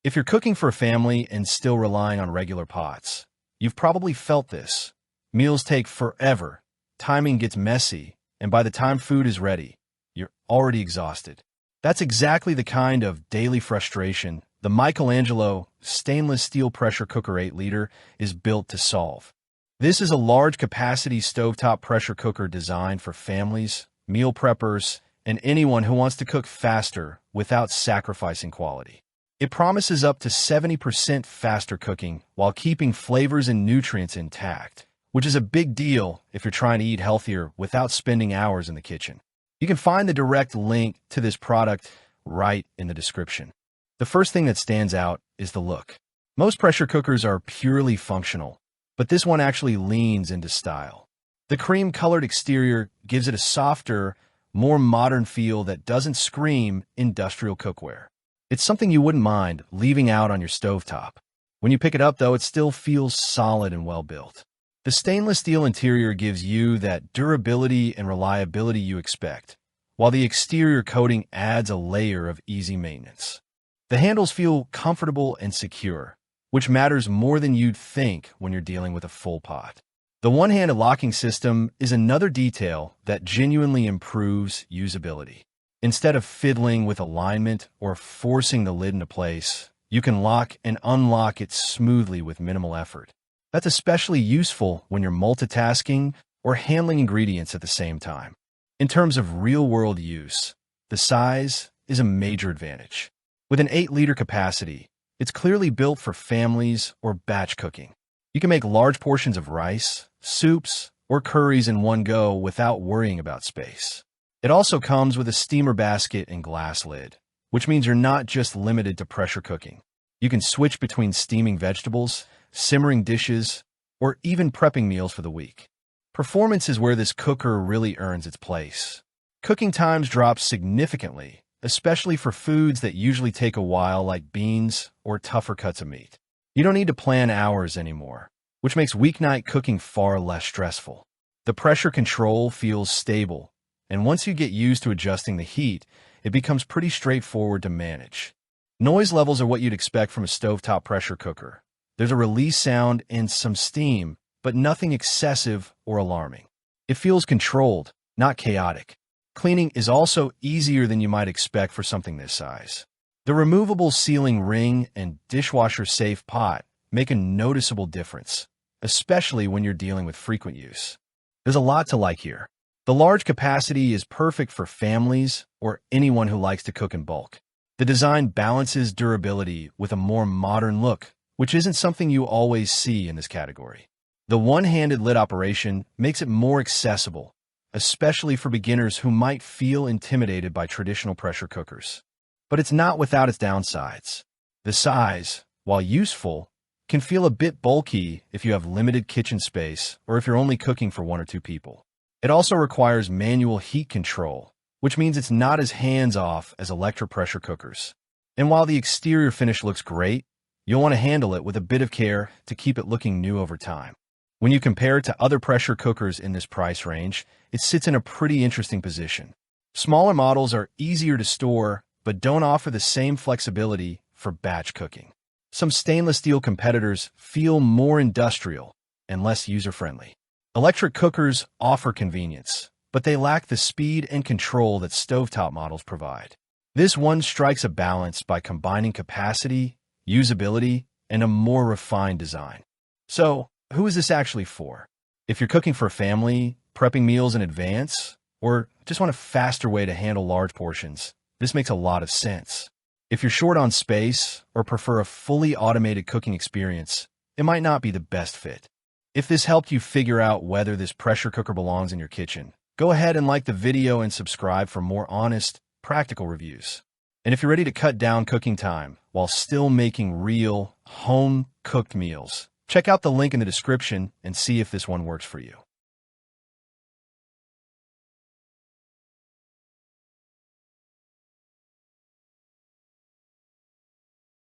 If you're cooking for a family and still relying on regular pots, you've probably felt this. Meals take forever, timing gets messy, and by the time food is ready, you're already exhausted. That's exactly the kind of daily frustration the Michelangelo stainless steel pressure cooker 8-liter is built to solve. This is a large-capacity stovetop pressure cooker designed for families, meal preppers, and anyone who wants to cook faster without sacrificing quality. It promises up to 70% faster cooking while keeping flavors and nutrients intact, which is a big deal if you're trying to eat healthier without spending hours in the kitchen. You can find the direct link to this product right in the description. The first thing that stands out is the look. Most pressure cookers are purely functional, but this one actually leans into style. The cream-colored exterior gives it a softer, more modern feel that doesn't scream industrial cookware. It's something you wouldn't mind leaving out on your stovetop. When you pick it up, though, it still feels solid and well-built. The stainless steel interior gives you that durability and reliability you expect, while the exterior coating adds a layer of easy maintenance. The handles feel comfortable and secure, which matters more than you'd think when you're dealing with a full pot. The one-handed locking system is another detail that genuinely improves usability. Instead of fiddling with alignment or forcing the lid into place, you can lock and unlock it smoothly with minimal effort. That's especially useful when you're multitasking or handling ingredients at the same time. In terms of real-world use, the size is a major advantage. With an 8-liter capacity, it's clearly built for families or batch cooking. You can make large portions of rice, soups, or curries in one go without worrying about space. It also comes with a steamer basket and glass lid, which means you're not just limited to pressure cooking. You can switch between steaming vegetables, simmering dishes, or even prepping meals for the week. Performance is where this cooker really earns its place. Cooking times drop significantly, especially for foods that usually take a while like beans or tougher cuts of meat. You don't need to plan hours anymore, which makes weeknight cooking far less stressful. The pressure control feels stable, and once you get used to adjusting the heat, it becomes pretty straightforward to manage. Noise levels are what you'd expect from a stovetop pressure cooker. There's a release sound and some steam, but nothing excessive or alarming. It feels controlled, not chaotic. Cleaning is also easier than you might expect for something this size. The removable sealing ring and dishwasher-safe pot make a noticeable difference, especially when you're dealing with frequent use. There's a lot to like here. The large capacity is perfect for families or anyone who likes to cook in bulk. The design balances durability with a more modern look, which isn't something you always see in this category. The one-handed lid operation makes it more accessible, especially for beginners who might feel intimidated by traditional pressure cookers. But it's not without its downsides. The size, while useful, can feel a bit bulky if you have limited kitchen space or if you're only cooking for 1 or 2 people. It also requires manual heat control, which means it's not as hands-off as electric pressure cookers. And while the exterior finish looks great, you'll want to handle it with a bit of care to keep it looking new over time. When you compare it to other pressure cookers in this price range, it sits in a pretty interesting position. Smaller models are easier to store, but don't offer the same flexibility for batch cooking. Some stainless steel competitors feel more industrial and less user-friendly. Electric cookers offer convenience, but they lack the speed and control that stovetop models provide. This one strikes a balance by combining capacity, usability, and a more refined design. So, who is this actually for? If you're cooking for a family, prepping meals in advance, or just want a faster way to handle large portions, this makes a lot of sense. If you're short on space or prefer a fully automated cooking experience, it might not be the best fit. If this helped you figure out whether this pressure cooker belongs in your kitchen, go ahead and like the video and subscribe for more honest, practical reviews. And if you're ready to cut down cooking time while still making real, home-cooked meals, check out the link in the description and see if this one works for you.